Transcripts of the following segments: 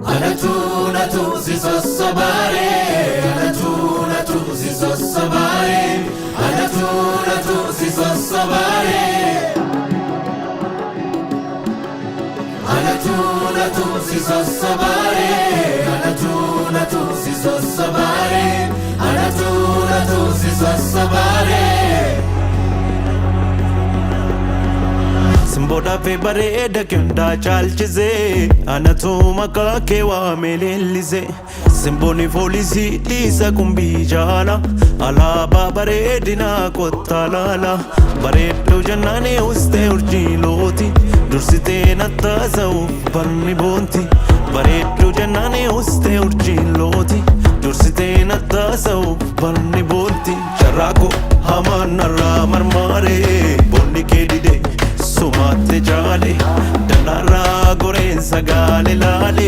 Anatu si sossobare, Anatu si sossobare, Anatu si sossobare, Anatu si sossobare, Anatu si sossobare, Anatu si sossobare. Simboda fe bareeda kunda chalchise Anatu maqaa kee waame leellise Simboonni foolisii dhiisa kumbii jaala Alaabaa bareedinaa kottaa laala Bareedduu jannaanii ustee urjiilooti Dursitee nattaasa'uuf barni boonti Bareedduu jannaanii ustee urjiilooti Dursitee nattaasa'uuf barni boonti Sharraako hamaan narraa marmaaree Bonni kee didee Sumatte jaale Dalarraa goreensa gaale laale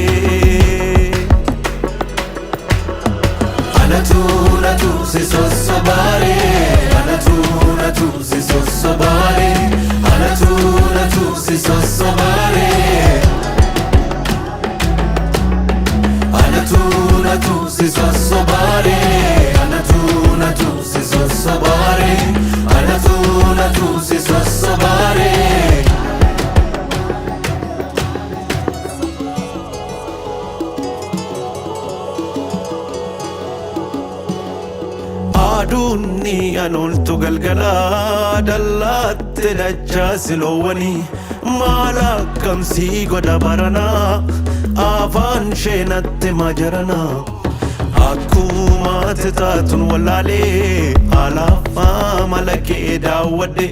Anatu si sossobare Anatu si sossobare Anatu si sossobare Anatu si sossobare Anatu si sossobare Anatu si sossobare Adunni anoltu galgala dallatte dachaa siloowwanii maal akkamsii godha baranaa afaan sheenatte majaranaa akkuma taatun wallaalee alaafaa malakee daawwadhe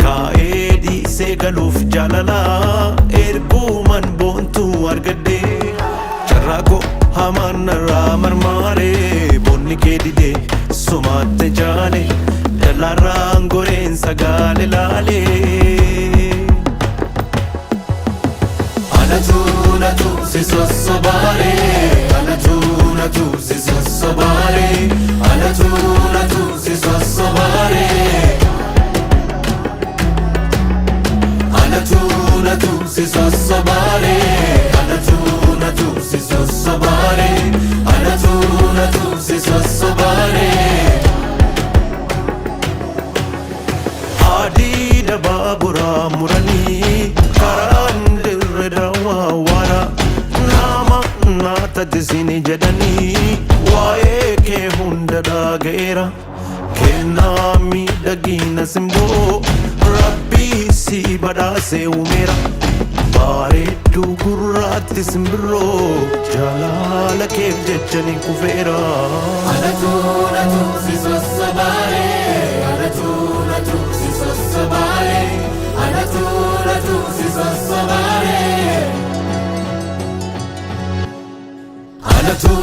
kaa'ee dhiisee galuuf jaalalaa erguuman boontuu argadhe carraaqoo hamaan narraa marmaaree bonni kee didee Sumatte jaale Dalarraan goreensa gaale laale Anatu si sossobare Anatu si sossobare Anatu si sossobare Anatu si sossobare Anatu si sossobare Anatu si sossobare Adida babura muranii karaan dirre daawwaawwaadha nama naatadisini jedhanii waa'ee kee hunda dhaga'eera kennaa miidhagina simboo rabbii si badhaasee uumeera bareedduu gurraatti simbirroo jaalala keef jechanii kufeera Anatu si sossobare Anatu si sossobare Anatu si sossobare Anatu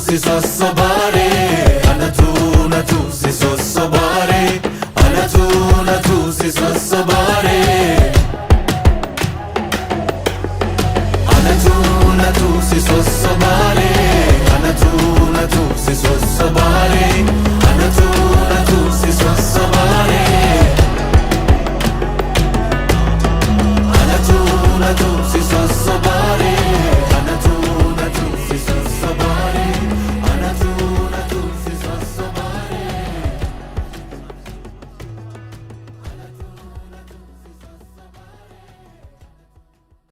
si sossobare Anatu si sossobare Anatu si sossobare Anatu si sossobare Anatu si sossobare